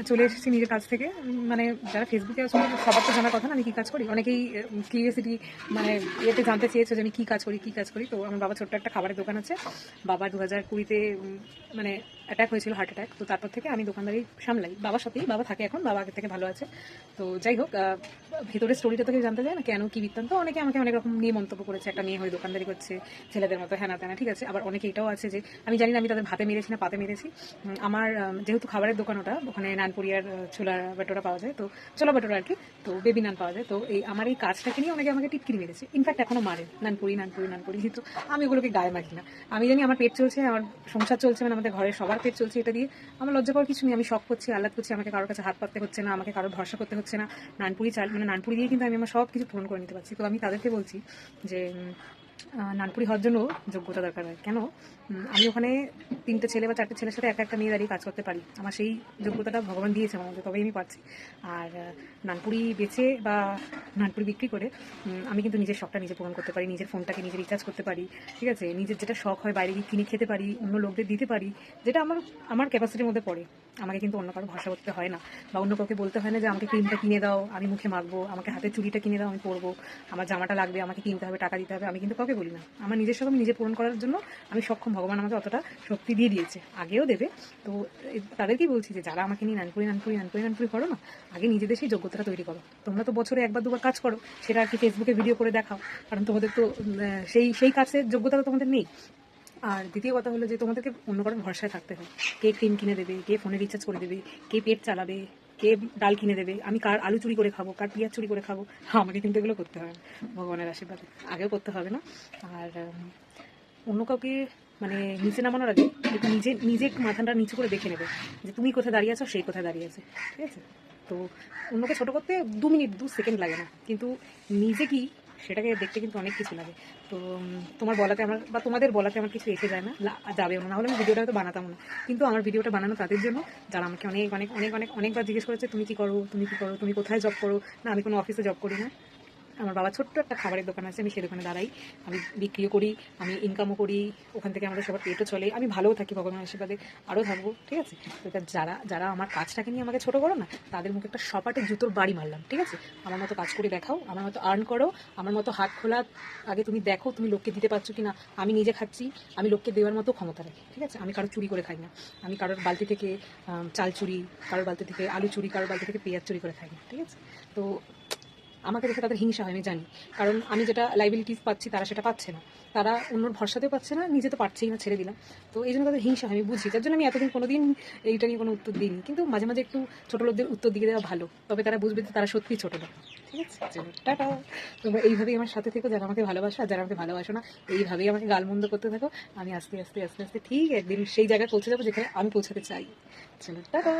চলে এসেছি নিজের কাজ থেকে। মানে যারা ফেসবুকে আসলে সবার তো জানার কথা না আমি কী কাজ করি। অনেকেই কিউরিয়াসিটি মানে ইয়েতে জানতে চেয়েছে যে আমি কী কাজ করি। তো আমার বাবা ছোট্ট একটা খাবারের দোকান আছে। বাবা 2020-তে মানে অ্যাটাক হয়েছিল, হার্ট অ্যাটাক। তো তারপর থেকে আমি দোকানদারি সামলাই বাবার সাথেই। বাবা থাকে এখন, বাবা আগের থেকে ভালো আছে। তো যাই হোক, ভেতরের স্টোরিটা তো কেউ জানতে চায় না, কেন কী বৃত্তান্ত। অনেকে আমাকে অনেক রকম নিয়ে মন্তব্য করেছে, একটা মেয়ে হয়ে দোকানদারি করছে ছেলেদের মতো, হ্যাঁ না তেনা, ঠিক আছে। আবার অনেকে এটাও আছে যে আমি জানি না আমি তাদের ভাতে মেরেছি না পাতে মেরেছি। আমার যেহেতু খাবারের দোকান ওটা, ওখানে নানপুরি আর ছোলা বাটোরা পাওয়া যায়, তো ছোলা বাটোরা আর কি, তো বেবি নান পাওয়া যায়। তো এই আমার এই কাজটাকে নিয়ে অনেকে আমাকে টিটকিরি মেরেছে, ইনফ্যাক্ট এখনো মারে, নানপুরি কিন্তু আমি ওগুলোকে গায়ে মাখি না। আমি জানি আমার পেট চলছে, আমার সংসার চলছে, মানে আমাদের ঘরের সবার পেট চলছে, এটা দিয়ে আমার লজ্জা পাওয়ার কিছু নেই। আমি শখ করছি, আহ্লাদ করছি, আমাকে কারোর কাছে হাত পাততে হচ্ছে না, আমাকে কারোর ভরসা করতে হচ্ছে না। নানপুরি চাল মানে নানপুরি দিয়ে কিন্তু আমি আমার সব কিছু পূরণ করে নিতে পারছি। তো আমি তাদেরকে বলছি যে নানপুরি হওয়ার জন্য যোগ্যতা দরকার হয়। কেন? আমি ওখানে 3টে ছেলে বা 4টে ছেলের সাথে একটা মেয়ে দাঁড়িয়ে কাজ করতে পারি। আমার সেই যোগ্যতাটা ভগবান দিয়েছে আমাকে, তবেই আমি পারছি। আর নানপুরি বেচে বা নানপুরি বিক্রি করে আমি কিন্তু নিজের শখটা নিজে পূরণ করতে পারি, নিজের ফোনটাকে নিজে রিচার্জ করতে পারি, ঠিক আছে। নিজের যেটা শখ হয় বাইরে গিয়ে কিনে খেতে পারি, অন্য লোকদের দিতে পারি, যেটা আমার ক্যাপাসিটির মধ্যে পড়ে। আমাকে কিন্তু অন্য কারো ভরসা করতে হয় না, বা অন্য কাউকে বলতে হয় না যে আমাকে ক্রিমটা কিনে দাও, আমি মুখে মাখবো, আমাকে হাতের চুড়িটা কিনে দাও, আমি পরবো, আমার জামাটা লাগবে, আমাকে কিনতে হবে, টাকা দিতে হবে। আমি কিন্তু কাউকে বলি না। আমার নিজের শখ আমি নিজে পূরণ করার জন্য আমি সক্ষম, ভগবান আমাকে অতটা শক্তি দিয়ে দিয়েছে, আগেও দেবে। তো তাদেরকেই বলছি যে যারা আমাকে নিয়ে নানপুরি করো না, আগে নিজেদের সেই যোগ্যতাটা তৈরি করো। তোমরা তো বছরে 1-2বার কাজ করো, সেটা আর কি ফেসবুকে ভিডিও করে দেখাও, কারণ তোমাদের তো সেই কাজের যোগ্যতা তো তোমাদের নেই। আর দ্বিতীয় কথা হলো যে তোমাদেরকে অন্য কারোর ভরসায় থাকতে হয়। কে ক্রিম কিনে দেবে, কে ফোনে রিচার্জ করে দেবে, কে পেট চালাবে, কে ডাল কিনে দেবে, আমি কার আলু চুরি করে খাবো, কার পেঁয়াজ চুরি করে খাবো, আমাকে কিন্তু এগুলো করতে হবে না, ভগবানের আশীর্বাদে আগেও করতে হবে না। আর অন্য কাউকে মানে নিচে নামানোর আগে একটু নিজে মাথাটা নিচু করে দেখে নেবে যে তুমি কোথায় দাঁড়িয়ে আছো, সেই কোথায় দাঁড়িয়ে আছে, ঠিক আছে। তো অন্যকে ছোটো করতে 2 মিনিট 2 সেকেন্ড লাগে না, কিন্তু নিজে কি সেটাকে দেখতে কিন্তু অনেক কিছু লাগে। তো তোমার বলাতে আমার বা তোমাদের বলাতে আমার কিছু এসে যায় না, যাবেও না, হলে আমি ভিডিওটা হয়তো বানাতাম না। কিন্তু আমার ভিডিওটা বানানো তাদের জন্য যারা আমাকে অনেকবার জিজ্ঞেস করেছে তুমি কি করো, তুমি কোথায় জব করো। না, আমি কোনো অফিসে জব করি না। আমার বাবা ছোট্ট একটা খাবারের দোকান আছে, আমি সেই দোকানে দাঁড়াই, আমি বিক্রিও করি, আমি ইনকামও করি, ওখান থেকে আমাদের সবার পেটও চলে, আমি ভালোও থাকি ভগবানের আশীর্বাদে, আরও থাকবো, ঠিক আছে। তো এটা যারা আমার কাজটাকে নিয়ে আমাকে ছোটো করো না, তাদের মুখে একটা সপাটে জুতোর বাড়ি মারলাম, ঠিক আছে। আমার মতো কাজ করে দেখাও, আমার মতো আর্ন করো, আমার মতো হাত খোলা আগে তুমি দেখো তুমি লোককে দিতে পারছো কি না। আমি নিজে খাচ্ছি, আমি লোককে দেওয়ার মতো ক্ষমতা রাখি, ঠিক আছে। আমি কারো চুরি করে খাই না, আমি কারোর বালতি থেকে চাল চুরি, কারোর বালতি থেকে আলু চুরি, কারোর বালতি থেকে পেঁয়াজ চুরি করে খাই না, ঠিক আছে। তো আমাকে দেখে তাদের হিংসা হয়, আমি জানি, কারণ আমি যেটা লাইবিলিটিস পাচ্ছি তারা সেটা পাচ্ছে না, তারা অন্যর ভরসাতেও পাচ্ছে না, নিজে তো পারছেই না, ছেড়ে দিলাম। তো এই জন্য তাদের হিংসা হয়, আমি বুঝি, যার জন্য আমি এতদিন কোনোদিন এইটা নিয়ে কোনো উত্তর দিইনি। কিন্তু মাঝে মাঝে একটু ছোটো লোকদের উত্তর দিয়ে দেওয়া ভালো, তবে তারা বুঝবে যে তারা সত্যিই ছোটো লোক, ঠিক আছে। চলো, টাটা। তোমরা এইভাবেই আমার সাথে থেকো, যারা আমাকে ভালোবাসো, আর যারা আমাকে ভালোবাসো না এইভাবেই আমাকে গালমন্দ করতে থাকো। আমি আস্তে আস্তে আস্তে আস্তে ঠিক একদিন সেই জায়গায় পৌঁছে যাবো যেখানে আমি পৌঁছাতে চাই। চলো, টাটা।